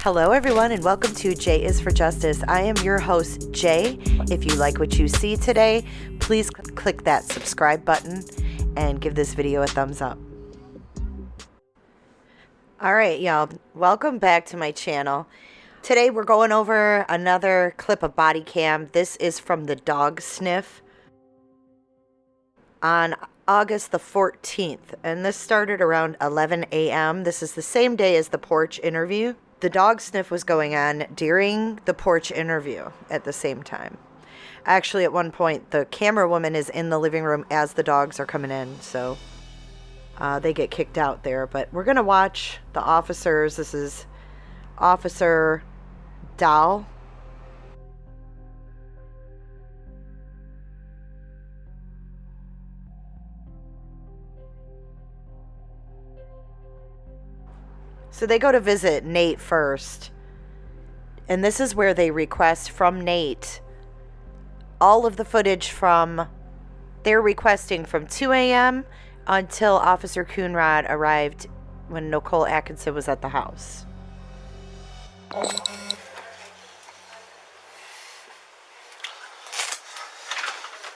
Hello everyone and welcome to J is for Justice. I am your host, Jay. If you like what you see today, please click that subscribe button and give this video a thumbs up. Alright y'all, welcome back to my channel. Today we're going over another clip of Bodycam. This is from the dog sniff on August the 14th, and this started around 11 a.m. This is the same day as the porch interview. The dog sniff was going on during the porch interview at the same time. Actually, at one point, the camera woman is in the living room as the dogs are coming in, so they get kicked out there. But we're going to watch the officers. This is Officer Dahl. So they go to visit Nate first, and this is where they request from Nate all of the footage from, they're requesting from 2 a.m. until Officer Coonrod arrived when Nicole Atkinson was at the house. Hey,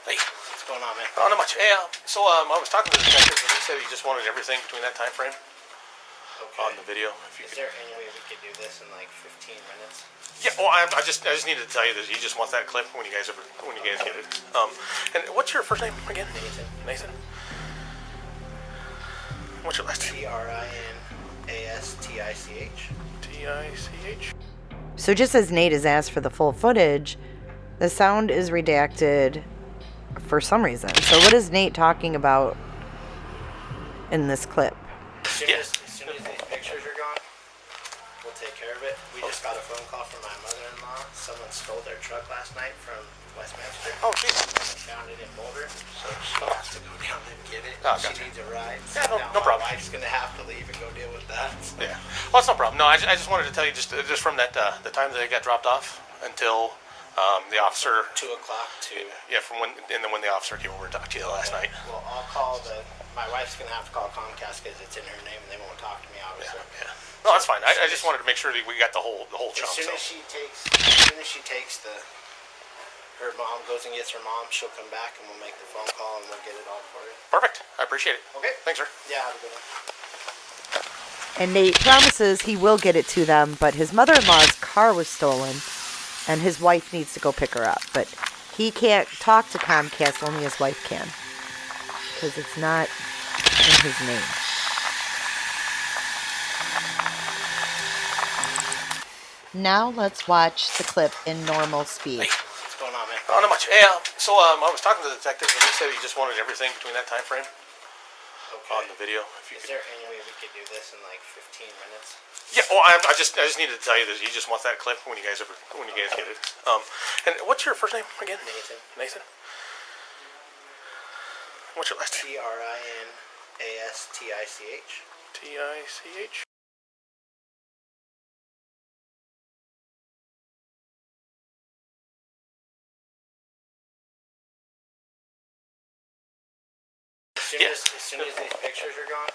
what's going on, man? Oh, not much. Hey, so I was talking to the detective, and he said he just wanted everything between that time frame. Okay. On the video. Is there any way we could do this in like 15 minutes? Yeah. Well, I just needed to tell you that he just wants that clip when you guys get it. And what's your first name again? Nathan. What's your last name? Trinastich. Tich. So just as Nate has asked for the full footage, the sound is redacted for some reason. So what is Nate talking about in this clip? As soon as these pictures are gone, we'll take care of it. We just got a phone call from my mother-in-law. Someone stole their truck last night from Westminster. Oh, jeez. And found it in Boulder, so she has to go down and get it. Oh, gotcha. She needs a ride. Yeah, now no problem. My wife's going to have to leave and go deal with that. Yeah. Well, that's no problem. No, I just wanted to tell you just from that the time that they got dropped off until the officer 2 o'clock to from when when the officer came over and talked to you last night. Well, I'll call my wife's gonna have to call Comcast because it's in her name and they won't talk to me, obviously. Yeah. No, that's fine. I just wanted to make sure that we got the whole chunk. As soon as she takes her mom goes and gets her mom, she'll come back and we'll make the phone call and we'll get it all for you. Perfect. I appreciate it. Okay. Thanks, sir. Yeah, have a good one. And Nate promises he will get it to them, but his mother-in-law's car was stolen, and his wife needs to go pick her up. But he can't talk to Comcast, only his wife can, because it's not in his name. Now let's watch the clip in normal speed. Hey, what's going on, man? Oh, not much. Hey, so I was talking to the detective, and he said he just wanted everything between that time frame. Okay. On the video. Is there any way we could do this in like 15 minutes? Yeah. Well, I just needed to tell you that he just wants that clip when you guys get it. And what's your first name again? Nathan. What's your last name? Trinastich. Tich. As soon as these pictures are gone,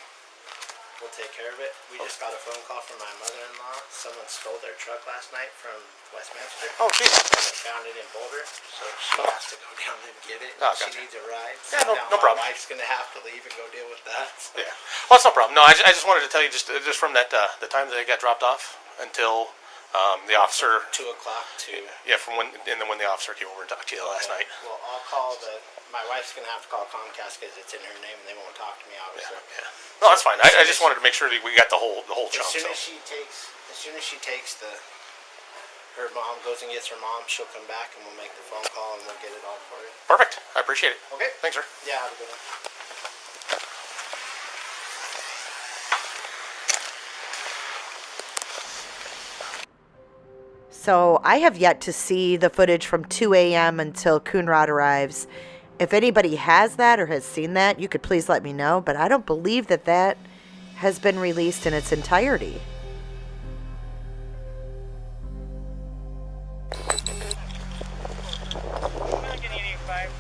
we'll take care of it. We just got a phone call from my mother-in-law. Someone stole their truck last night from Westminster. Oh, jeez. And they found it in Boulder, so she has to go down and get it. Oh, gotcha. She needs a ride. Yeah, no problem. My wife's gonna have to leave and go deal with that. So. Yeah. Well, that's no problem. No, I just wanted to tell you just from that the time that they got dropped off until the officer 2 o'clock to from when the officer came over and talked to you last night. Well, I'll call my wife's gonna have to call Comcast because it's in her name and they won't talk to me, obviously. Yeah. No, that's fine. I just wanted to make sure that we got the whole chunk. As soon as she takes her mom goes and gets her mom, she'll come back and we'll make the phone call and we'll get it all for you. Perfect. I appreciate it. Okay. Thanks, sir. Yeah, have a good one. So I have yet to see the footage from 2 a.m. until Coonrod arrives. If anybody has that or has seen that, you could please let me know. But I don't believe that has been released in its entirety.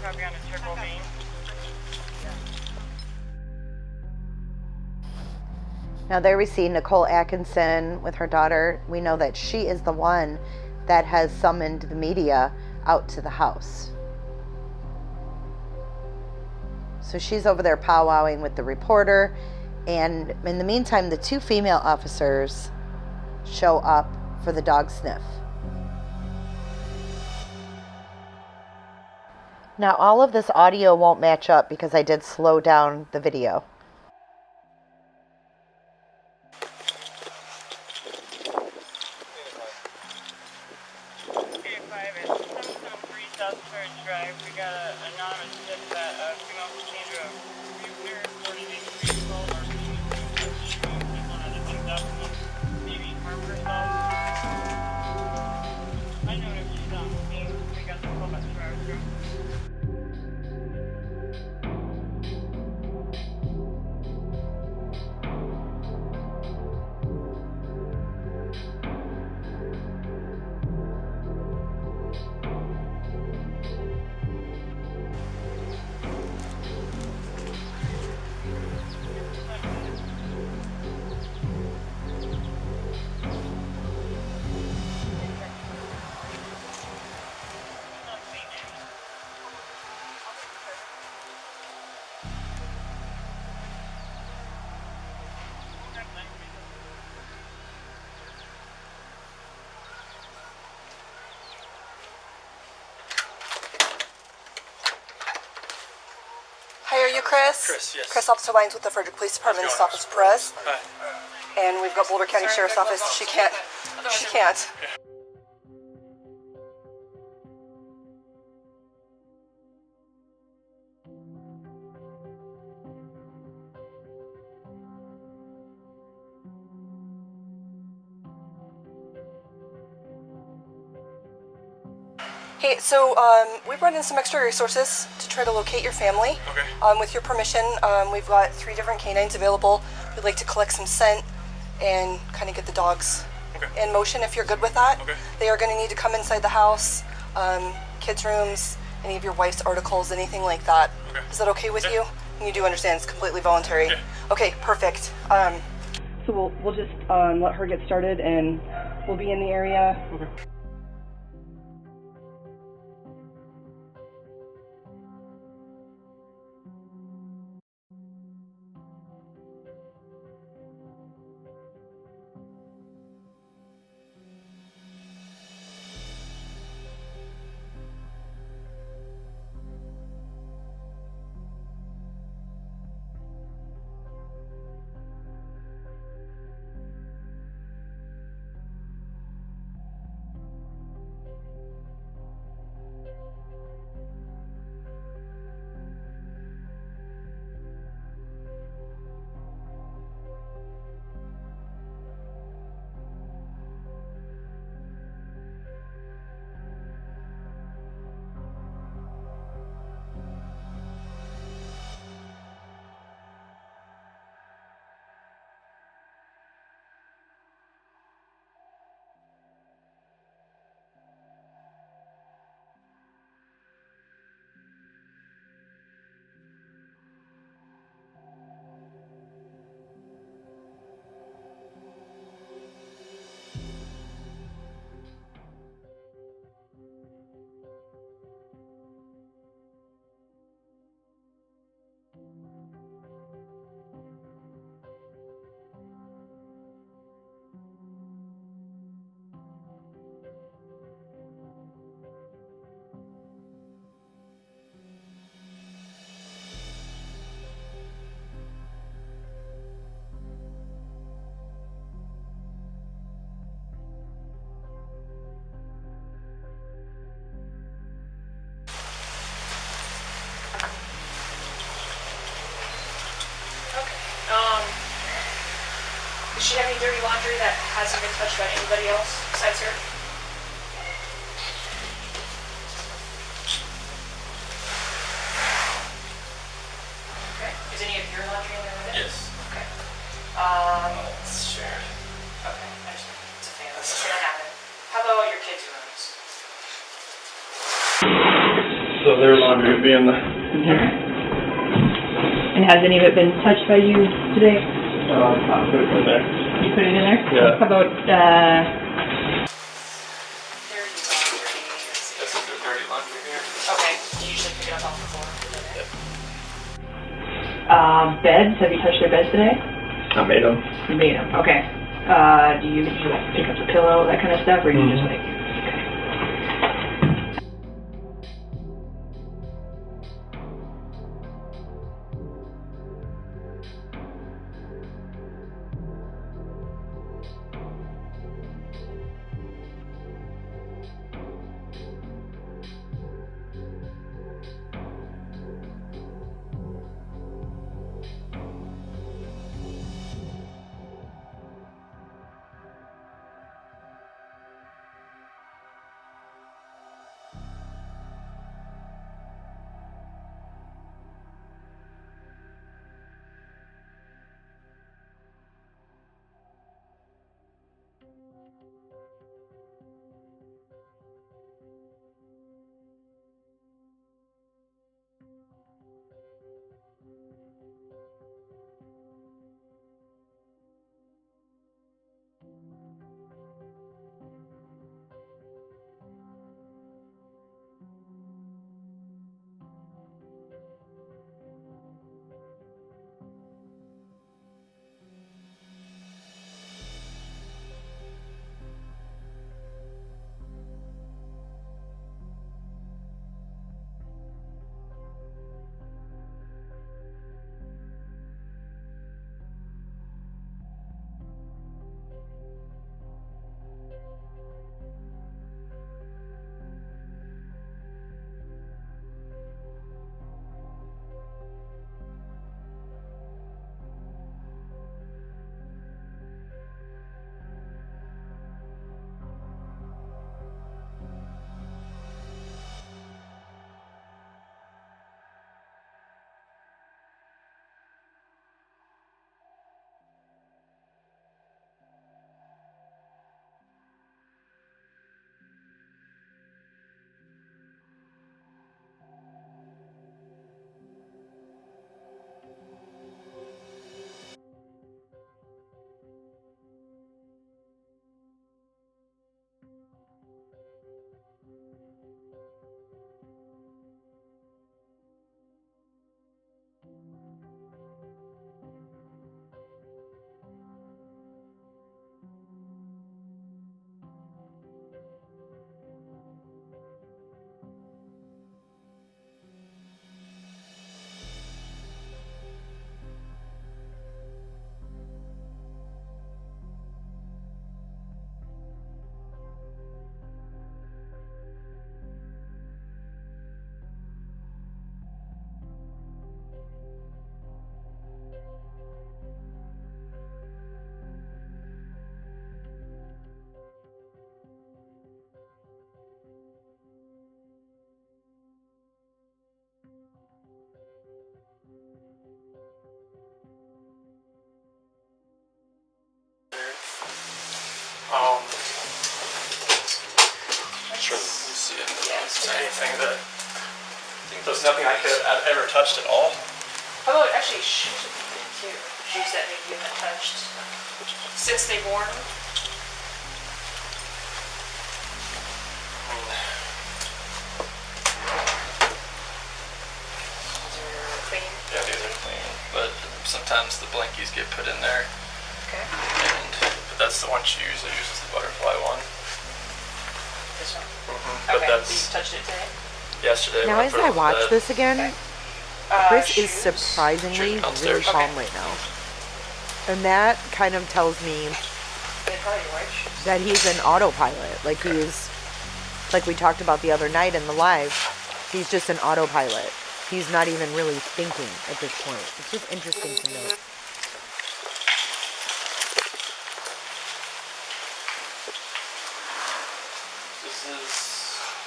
Probably on a turbo main. Now there we see Nicole Atkinson with her daughter. We know that she is the one that has summoned the media out to the house. So she's over there powwowing with the reporter, and in the meantime, the 2 female officers show up for the dog sniff. Now all of this audio won't match up because I did slow down the video. Drive. We got an anonymous tip that a female passenger reported a vehicle or people had to think that maybe harm herself. I know if she's on scene. We got the call about 2 hours ago. Hi, are you Chris? Chris, yes. Chris, Officer Lyons with the Frederick Police Department. This is Officer Perez. Hi. And we've got Boulder County Sheriff's Office. She can't. Hey, so we brought in some extra resources to try to locate your family. Okay. With your permission, we've got 3 different canines available. We'd like to collect some scent and kind of get the dogs in motion if you're good with that. Okay. They are going to need to come inside the house, kids' rooms, any of your wife's articles, anything like that. Okay. Is that okay with you? And you do understand it's completely voluntary? Yeah. Okay, perfect. So we'll just let her get started and we'll be in the area. Okay. Does she have any dirty laundry that hasn't been touched by anybody else besides her? Okay. Is any of your laundry in there with it? Yes. Okay. It's shared. Okay. It's a family. It's gonna happen. How about all your kids' rooms? So their laundry would be in here. And has any of it been touched by you today? I'll put it in there. You put it in there? Yeah. How about, That's a good dirty laundry here. Okay. You usually pick it up off the floor. beds? Have you touched their beds today? I made them. You made them, okay. Do you like pick up the pillow, that kind of stuff, or you just like, okay. Sure. You see it. Is there anything that there's nothing I've ever touched at all? How about actually shoes would be good too? Shoes that maybe you haven't touched since they've worn them? They're clean? Yeah, these are clean, but sometimes the blankies get put in there. Okay. But that's the one she usually uses, the butterfly one. This one? But Okay, that's you touched it today? yesterday. Now, when as put it I on the watch bed. this again, Chris is Shoes? surprisingly Shoes really downstairs. calm right now. And that kind of tells me They're probably white shoes. that he's an autopilot. Like he's, like we talked about the other night in the live, he's just an autopilot. He's not even really thinking at this point. It's just interesting to note. This is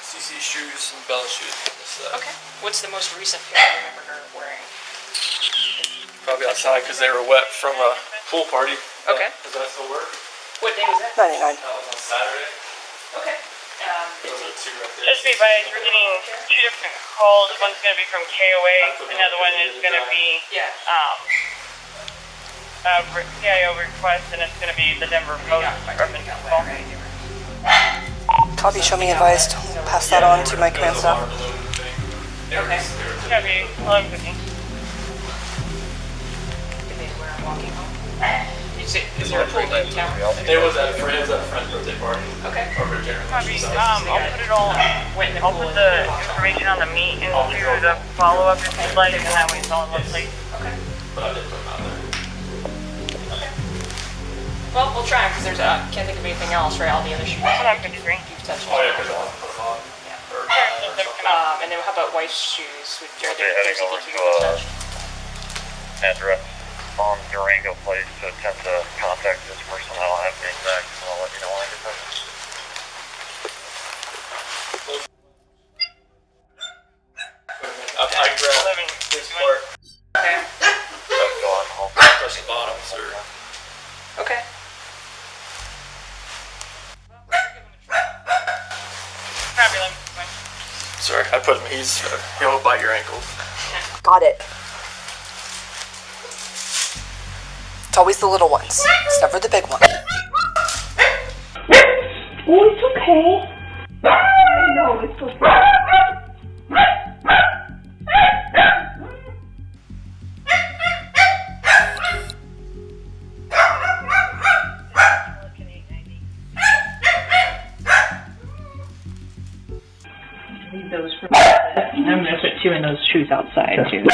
CC shoes and Bella shoes on this side. Okay. What's the most recent pair you remember her wearing? Probably outside because they were wet from a pool party. Okay. Does that still work? What day was that? 99. That was on Saturday. Okay. Those are two right there. Just be advised, we're getting two different calls. One's going to be from KOA, another one is going to be Yeah. CIO request, and it's going to be the Denver Post urban call. Copy, show me advised. Pass that on to my command staff. Okay. Copy, 11:15. Where I'm walking home. Is there a pool in town? It was at a friend's birthday party. Okay. Over at Jeremy's. Copy, I'll put it all, I'll put the information on the meet into the follow-up if you'd like, and that way it's all in one place. Okay. But I didn't put them out there. Well, we'll try because there's can't think of anything else, right? All the other shoes. Hold on, 53. You've touched. Oh yeah, because I want to put them on. And then how about wife's shoes? Are there heading over anything to you've touched? address on Durango Place to attempt to contact this person. I don't have any back, so I'll let you know when I get there. I grabbed this part. Okay. Go on home. Press the bottom, sir. Okay. Copy, 11:15. Sorry, I put him. He'll bite your ankles. Got it. It's always the little ones. It's never the big one. Oh, it's okay. I know, it's okay. Leave those for I'm gonna put 2 in those shoes outside too.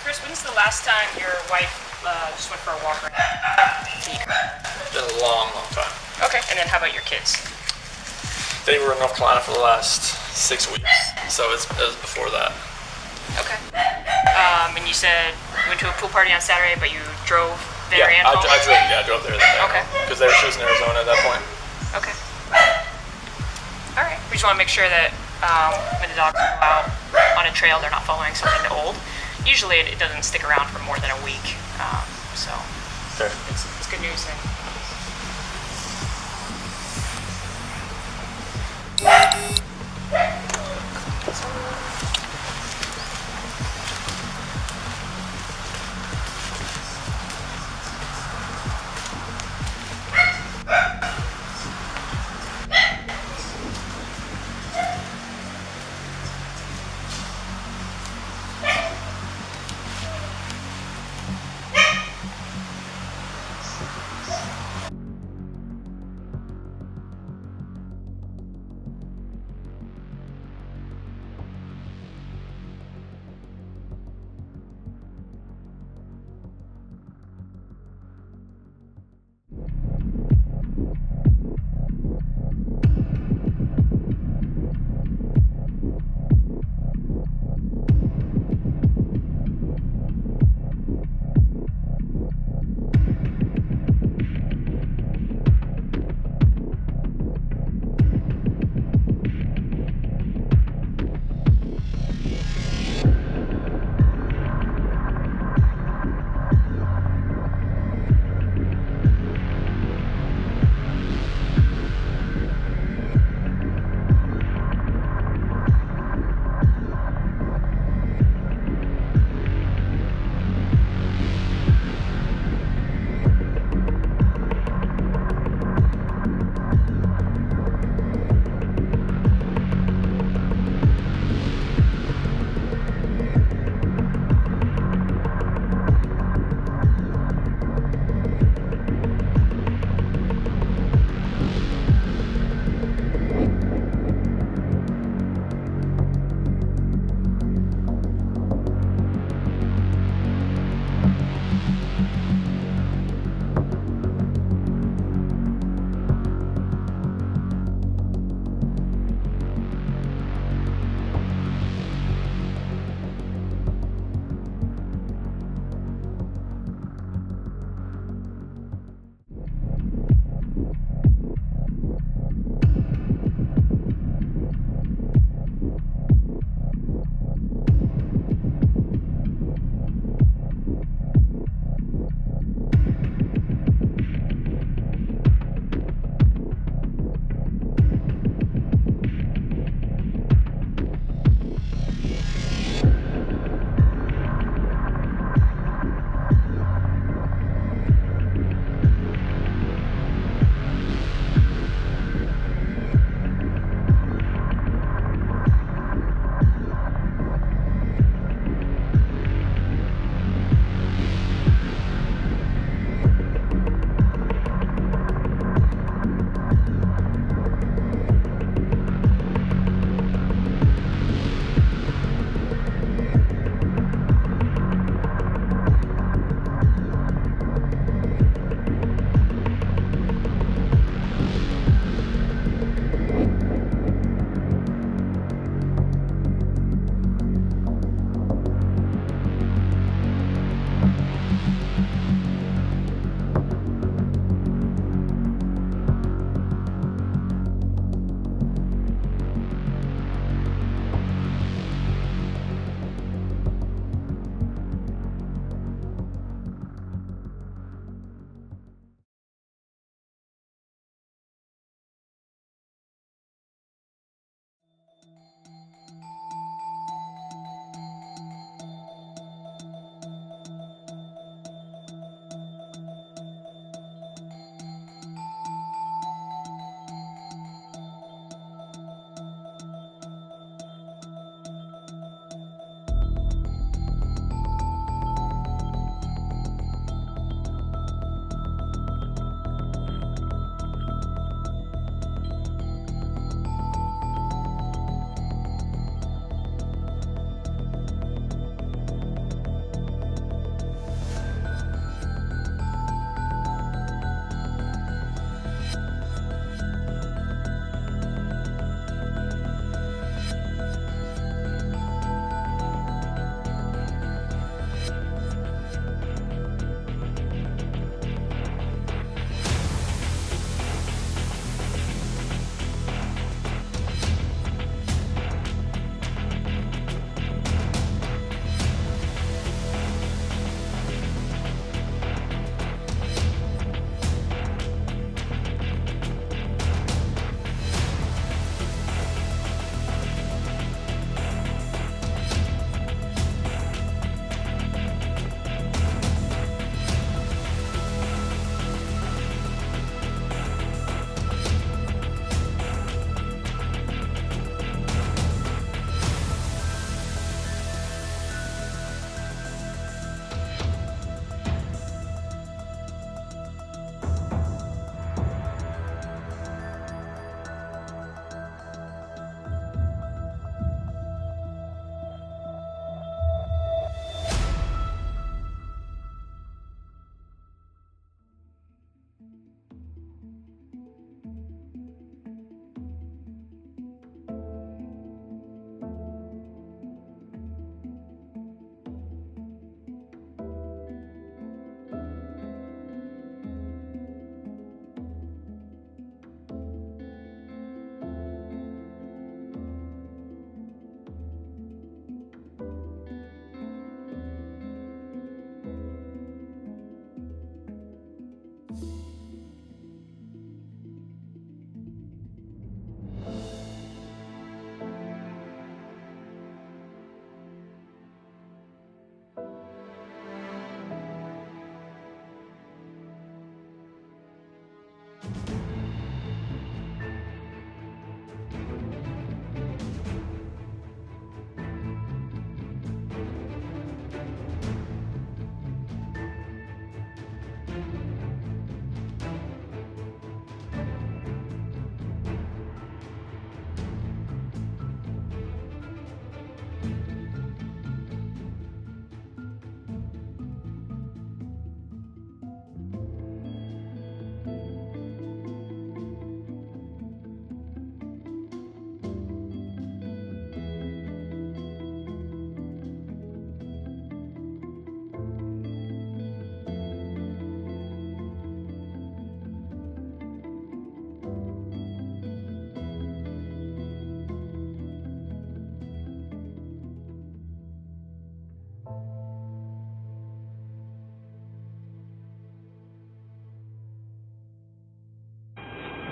Chris, when's the last time your wife just went for a walk? It's been a long, long time. Okay. And then how about your kids? They were in North Carolina for the last 6 weeks, so it was before that. Okay. And you said you went to a pool party on Saturday, but you drove there and home? I drove there that day. Okay. Because she was in Arizona at that point. Okay. All right. We just want to make sure that when the dogs go out on a trail, they're not following something old. Usually it doesn't stick around for more than a week, so Okay. it's good news then.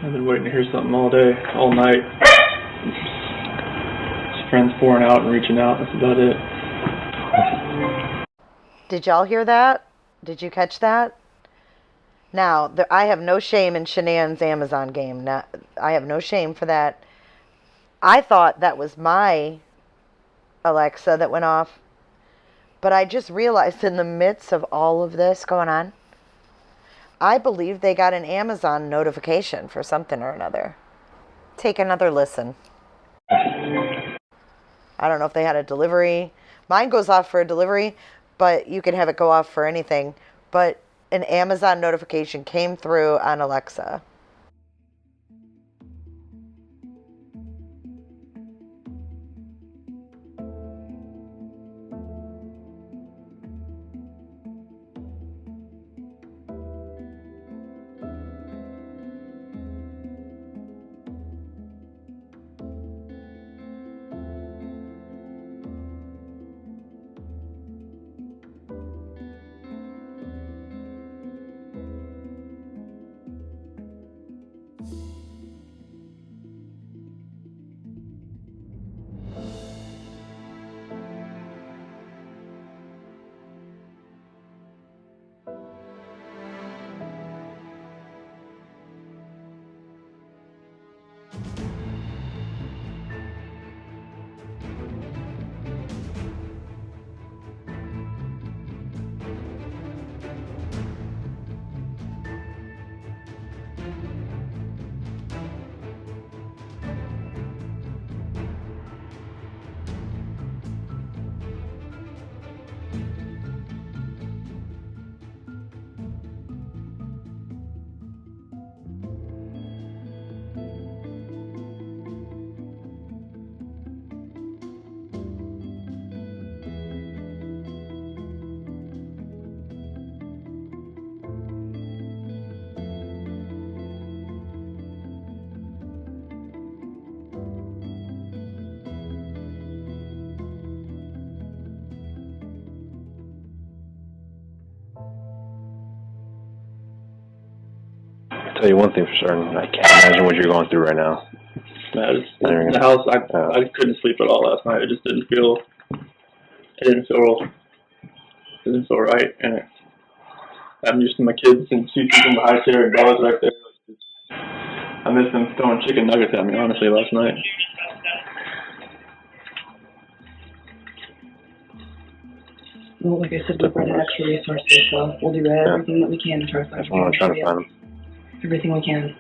I've been waiting to hear something all day, all night. Just friends pouring out and reaching out. That's about it. Did y'all hear that? Did you catch that? Now, I have no shame in Shanann's Amazon game. Now, I have no shame for that. I thought that was my Alexa that went off. But I just realized in the midst of all of this going on, I believe they got an Amazon notification for something or another. Take another listen. I don't know if they had a delivery. Mine goes off for a delivery, but you can have it go off for anything. But an Amazon notification came through on Alexa. I'll tell you one thing for certain. I can't imagine what you're going through right now. The house, I couldn't sleep at all last night. It just didn't feel right. And I'm used to my kids and Suki's in the high chair and Bella's right there. I missed them throwing chicken nuggets at me, honestly, last night. Well, like I said, we've brought in extra resources, so we'll do everything that we can to try to find I'm trying to find them. everything we can.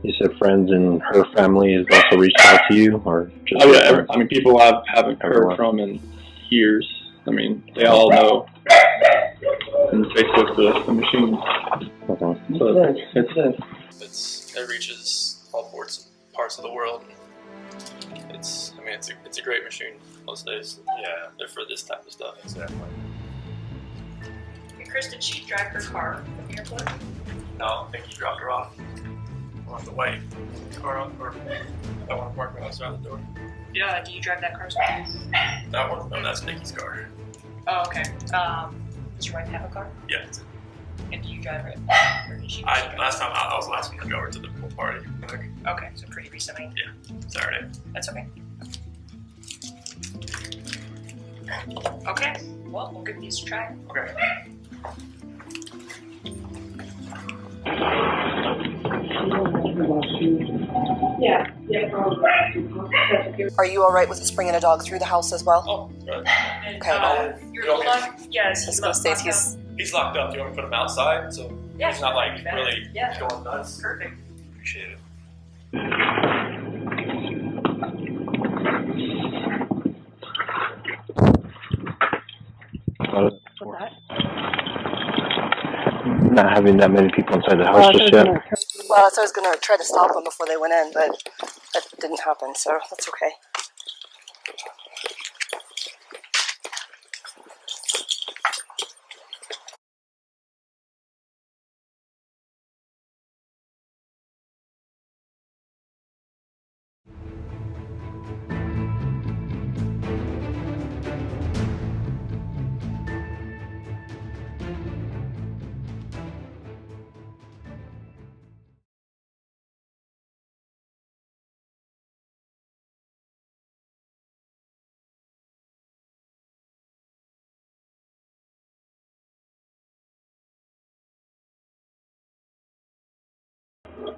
You said friends and her family has also reached out to you, or just? Oh yeah, I mean, people I haven't Everyone. heard from in years. I mean, they all know. And Facebook's the machine. Okay. So it reaches all parts of the world. It's a great machine most days. Yeah, they're for this type of stuff. Exactly. And Chris, did she drive her car from the airport? No, I think he dropped her off. On the way. Or I want to park right outside the door. Yeah. Do you drive that car as well? That one? No, that's Nikki's car. Oh, okay. Does your wife have a car? Yeah, it's And do you drive it? Or did she? last time I was the last one to go over to the pool party. Okay, so pretty recently. Yeah, Saturday. That's okay. Okay. Well, we'll give these a try. Okay. Yeah. Are you all right with us bringing a dog through the house as well? Oh, right. And, Okay. Your bulldog? Yes. I was gonna say He's locked up. Do you want me to put him outside? So Yeah, he's not like better. really Yeah. going nuts. Perfect. Appreciate it. Not having that many people inside the house just yet. Well, so I was gonna try to stop them before they went in, but that didn't happen, so that's okay.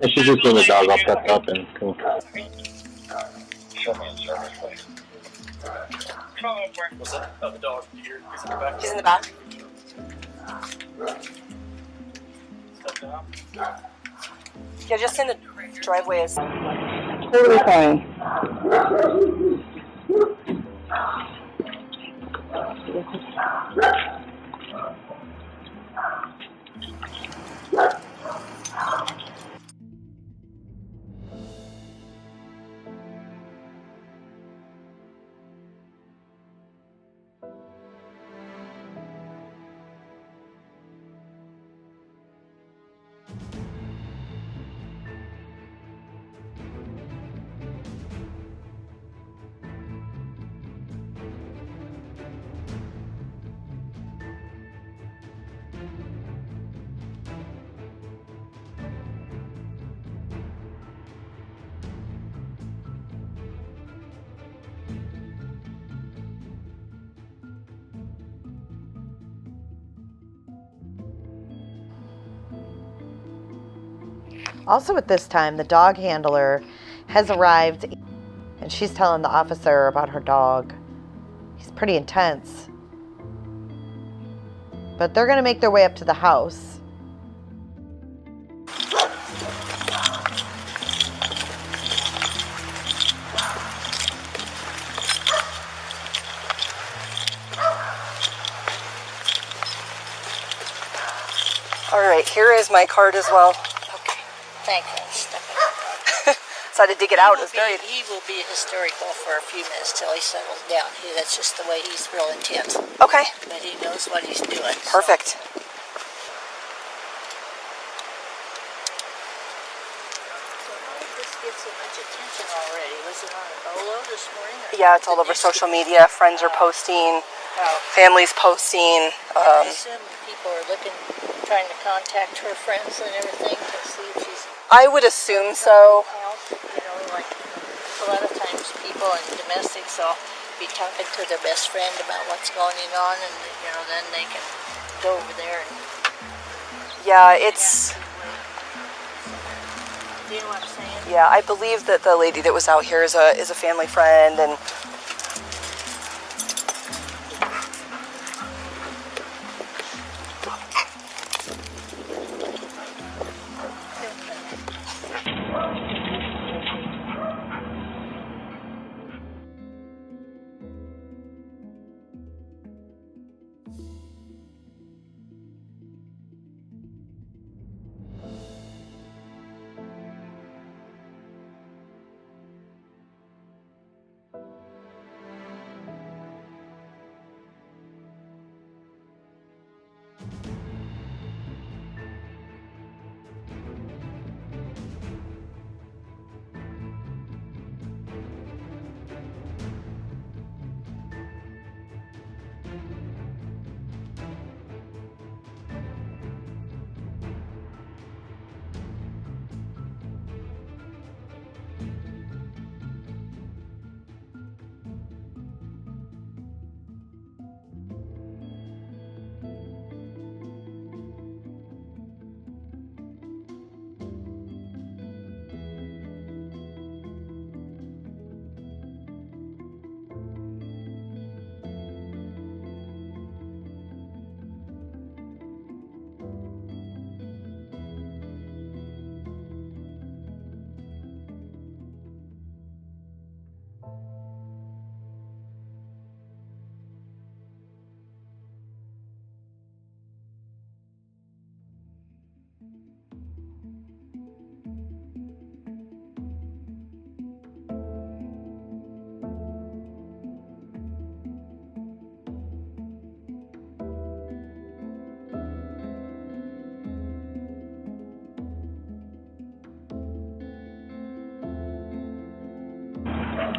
And she's just doing the dog all prepped up and cool. Show me in service, please. What's that? Oh, the dog. He's in the back. He's in the back. Step down. Yeah, just in the driveway is. Totally fine. Also at this time, the dog handler has arrived and she's telling the officer about her dog. He's pretty intense. But they're going to make their way up to the house. All right, here is my card as well. Okay, thank you. So I had to dig it out. It was very. He will be hysterical for a few minutes till he settles down. That's just the way he's real intense. Okay. But he knows what he's doing. Perfect. So. How did this get so much attention already? Was it on Olo this morning? Yeah, it's all over social media. Friends are posting. Families posting. I assume people are trying to contact her friends and everything to see if she's. I would assume so. You know, like a lot of times people in domestics will be talking to their best friend about what's going on, and you know, then they can go over there and. Yeah, it's. Do you know what I'm saying? Yeah, I believe that the lady that was out here is a family friend, and.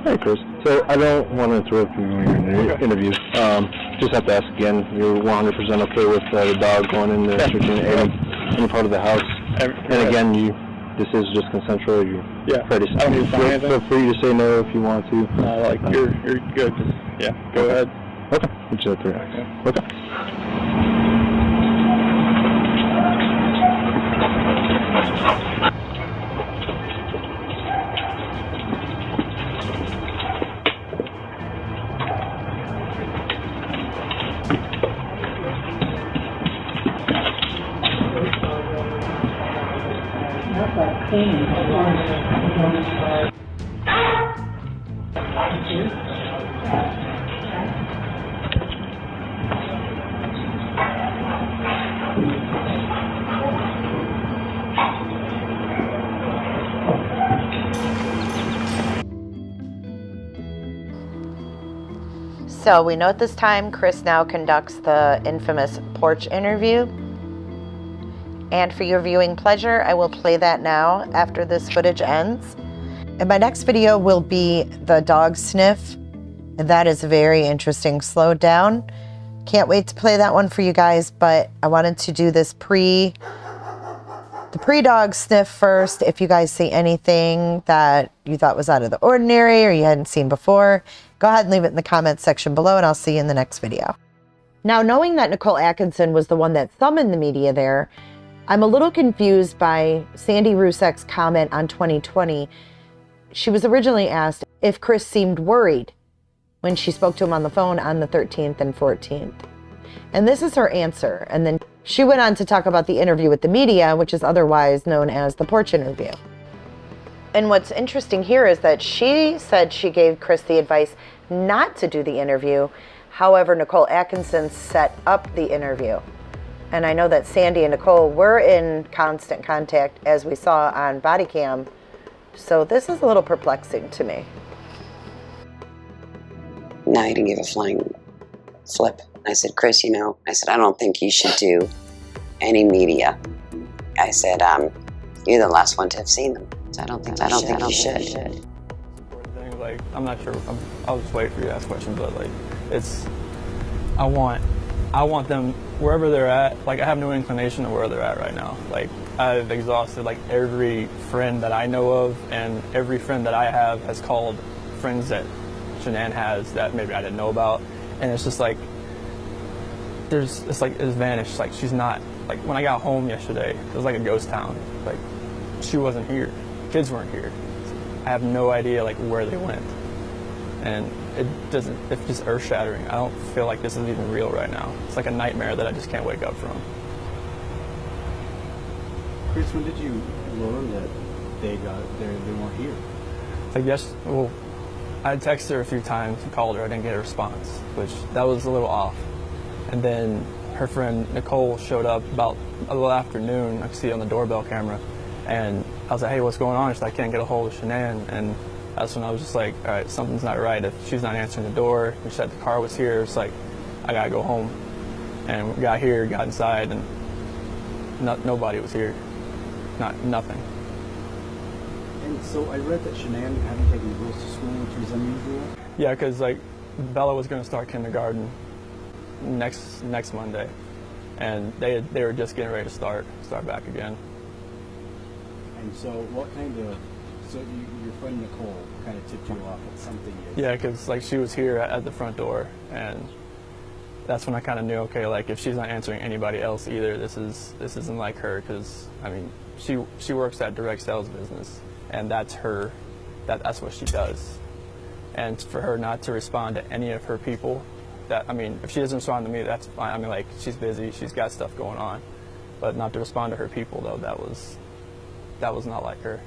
Hey, Chris. So I don't want to interrupt you in your interview. Just have to ask again, you're 100% okay with the dog going in there searching any part of the house? And again, this is just consensual. Yeah. Ready to I don't need to sign anything. Feel free to say no if you want to. You're good. Just, go ahead. Okay. We'll just have to. Okay. So we know at this time Chris now conducts the infamous porch interview. And for your viewing pleasure, I will play that now after this footage ends. And my next video will be the dog sniff. And that is very interesting. Slow down. Can't wait to play that one for you guys, but I wanted to do this the pre-dog sniff first. If you guys see anything that you thought was out of the ordinary or you hadn't seen before, go ahead and leave it in the comments section below, and I'll see you in the next video. Now, knowing that Nicole Atkinson was the one that summoned the media there, I'm a little confused by Sandy Rusak's comment on 2020. She was originally asked if Chris seemed worried when she spoke to him on the phone on the 13th and 14th. And this is her answer. And then she went on to talk about the interview with the media, which is otherwise known as the porch interview. And what's interesting here is that she said she gave Chris the advice not to do the interview. However, Nicole Atkinson set up the interview. And I know that Sandy and Nicole were in constant contact, as we saw on Bodycam. So this is a little perplexing to me. No, he didn't give a flying flip. I said, Chris, I don't think you should do any media. I said, you're the last one to have seen them. So I don't think you should. Like, I'm not sure. I'll just wait for you to ask questions, but like, I want them wherever they're at. Like, I have no inclination of where they're at right now. Like, I've exhausted like every friend that I know of, and every friend that I have has called friends that Shanann has that maybe I didn't know about, and it's just like it's vanished. Like, she's not. Like, when I got home yesterday, it was like a ghost town. Like, she wasn't here. Kids weren't here. I have no idea like where they went, and it's just earth-shattering. I don't feel like this is even real right now. It's like a nightmare that I just can't wake up from. Chris, when did you learn that they weren't here? Like, well, I texted her a few times and called her. I didn't get a response, which that was a little off. And then her friend Nicole showed up about a little afternoon. I could see it on the doorbell camera. And I was like, hey, what's going on? She's like, I can't get a hold of Shanann. And that's when I was just like, all right, something's not right. If she's not answering the door, and she said the car was here, it's like, I gotta go home. And we got here, got inside, and nobody was here. Nothing. And so I read that Shanann hadn't taken the girls to school, which was unusual. Yeah, because like Bella was going to start kindergarten next Monday, and they were just getting ready to start back again. And so your friend Nicole kind of tipped you off at something. Yeah, because like she was here at the front door, and that's when I kind of knew, okay, like if she's not answering anybody else either, this isn't like her, because I mean she works at direct sales business, and that's what she does. And for her not to respond to any of her people, if she doesn't respond to me, that's fine. I mean, like, she's busy, she's got stuff going on, but not to respond to her people, though, that was not like her.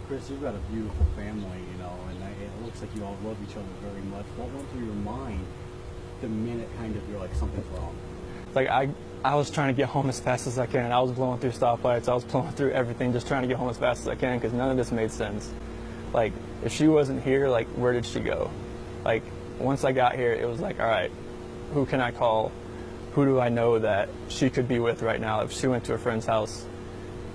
Chris, you've got a beautiful family, and it looks like you all love each other very much. What went through your mind the minute kind of you're like, something's wrong? Like, I was trying to get home as fast as I can. I was blowing through stoplights. I was blowing through everything, just trying to get home as fast as I can, because none of this made sense. Like, if she wasn't here, like, where did she go? Like, once I got here, it was like, all right, who can I call? Who do I know that she could be with right now? If she went to a friend's house,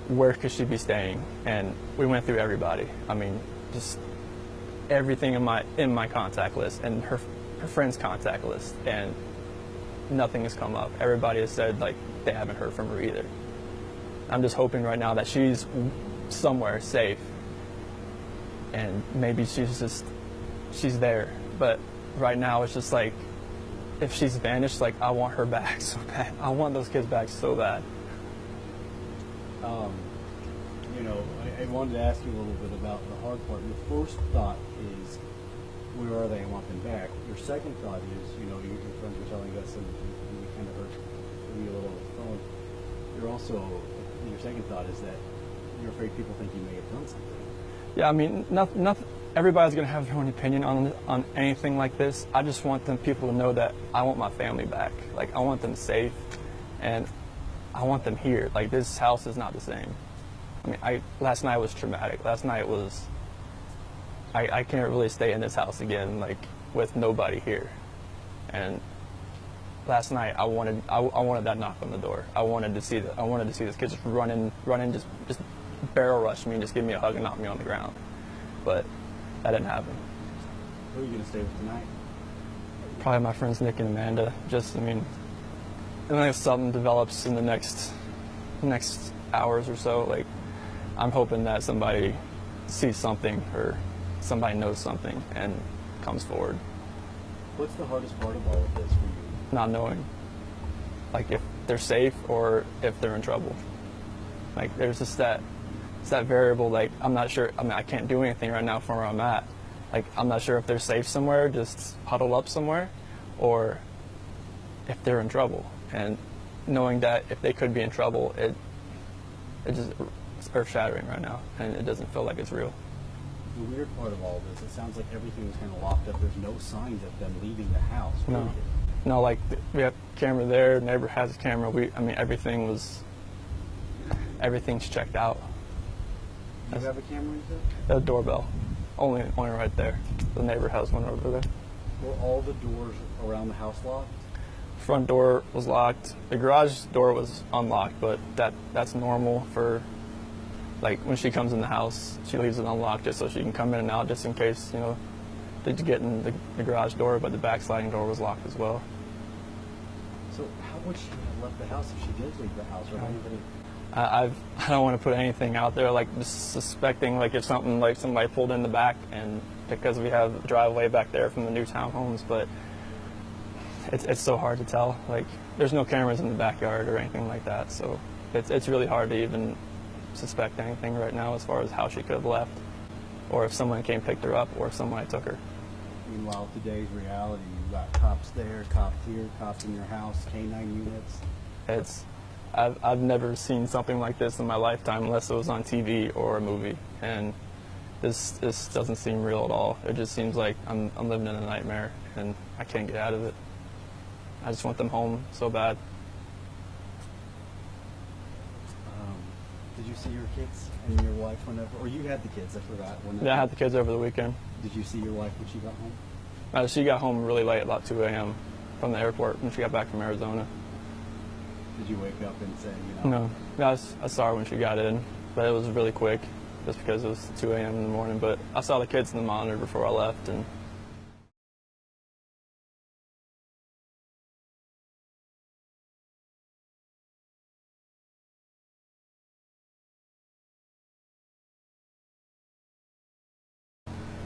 where could she be staying? And we went through everybody. I mean, just everything in my contact list and her friend's contact list, and nothing has come up. Everybody has said like they haven't heard from her either. I'm just hoping right now that she's somewhere safe, and maybe she's there. But right now it's just like, if she's vanished, like I want her back so bad. I want those kids back so bad. You know, I wanted to ask you a little bit about the hard part. Your first thought is, where are they? I want them back. Your second thought is, you know, your friends were telling us, and we kind of heard from you a little on the phone. You're also, your second thought is that you're afraid people think you may have done something. Yeah, I mean, nothing. Everybody's gonna have their own opinion on anything like this. I just want people to know that I want my family back. Like, I want them safe, and I want them here. Like, this house is not the same. I mean, last night was traumatic. Last night was, I can't really stay in this house again, like, with nobody here. And last night I wanted that knock on the door. I wanted to see this kid just run in, just barrel rush me and just give me a hug and knock me on the ground. But that didn't happen. Who are you gonna stay with tonight? Probably my friends Nick and Amanda. Just, I mean, and then if something develops in the next hours or so, like, I'm hoping that somebody sees something or somebody knows something and comes forward. What's the hardest part of all of this for you? Not knowing, like, if they're safe or if they're in trouble. Like, there's just that variable, like, I'm not sure. I mean, I can't do anything right now from where I'm at. Like, I'm not sure if they're safe somewhere, just huddle up somewhere, or if they're in trouble. And knowing that if they could be in trouble, it's earth-shattering right now, and it doesn't feel like it's real. The weird part of all this, it sounds like everything was kind of locked up. There's no signs of them leaving the house. No, like, we have camera there, neighbor has a camera. I mean, everything's checked out. Do you have a camera, you A said? doorbell, only right there. The neighbor has one over there. Were all the doors around the house locked? Front door was locked. The garage door was unlocked, but that's normal for, like, when she comes in the house, she leaves it unlocked just so she can come in and out, just in case, you know, to get in the garage door, but the back sliding door was locked as well. So how would she have left the house if she did leave the house? Or anybody? I don't want to put anything out there, like, just suspecting, like, if something, like, somebody pulled in the back, and because we have a driveway back there from the new townhomes, but it's so hard to tell. Like, there's no cameras in the backyard or anything like that, so it's really hard to even suspect anything right now as far as how she could have left, or if someone came picked her up, or if somebody took her. Meanwhile, today's reality, you've got cops there, cops here, cops in your house, K-9 units. I've never seen something like this in my lifetime unless it was on TV or a movie, and this doesn't seem real at all. It just seems like I'm living in a nightmare, and I can't get out of it. I just want them home so bad. Did you see your kids and your wife whenever, or you had the kids, I forgot. Yeah, I had the kids over the weekend. Did you see your wife when she got home? She got home really late, about 2 a.m. from the airport when she got back from Arizona. Did you wake up and say, you know? No, I saw her when she got in, but it was really quick, just because it was 2 a.m. in the morning. But I saw the kids in the monitor before I left, and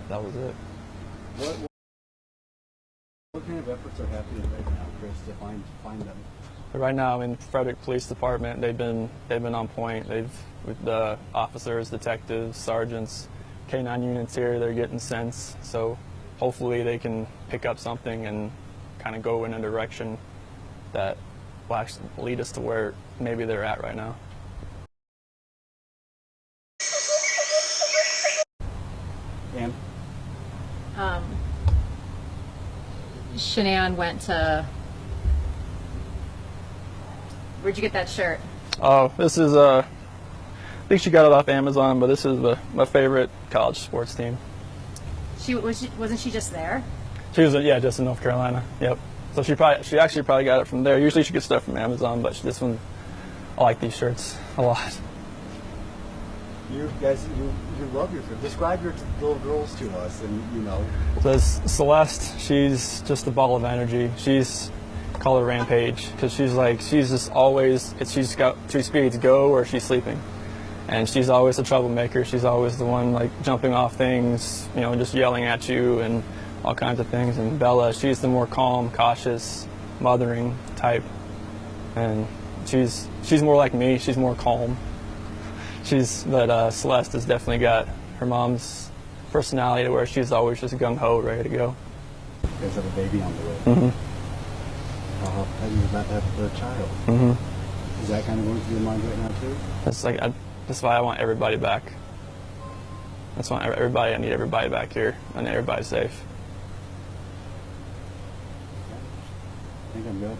that was it. What kind of efforts are happening right now, Chris, to find them? Right now, in Frederick Police Department, they've been on point. With the officers, detectives, sergeants, K-9 units here, they're getting sense. So hopefully they can pick up something and kind of go in a direction that will actually lead us to where maybe they're at right now. And Shanann went to. Where'd you get that shirt? Oh, this is I think she got it off Amazon, but this is my favorite college sports team. Wasn't she just there? She was just in North Carolina. Yep. So she actually probably got it from there. Usually she gets stuff from Amazon, but this one, I like these shirts a lot. You guys, you love your food. Describe your little girls to us, and you know. So Celeste, she's just a ball of energy. She's call her Rampage because she's just always she's got 2 speeds, go or she's sleeping, and she's always a troublemaker. She's always the one like jumping off things, you know, just yelling at you and all kinds of things. And Bella, she's the more calm, cautious, mothering type, and she's more like me. She's more calm. But Celeste has definitely got her mom's personality to where she's always just gung-ho, ready to go. You guys have a baby on the way. Mm-hmm. You're about to have a child. Mm-hmm. Is that kind of going through your mind right now too? That's why I want everybody back. That's why I need everybody back here. I need everybody safe. I think I'm good.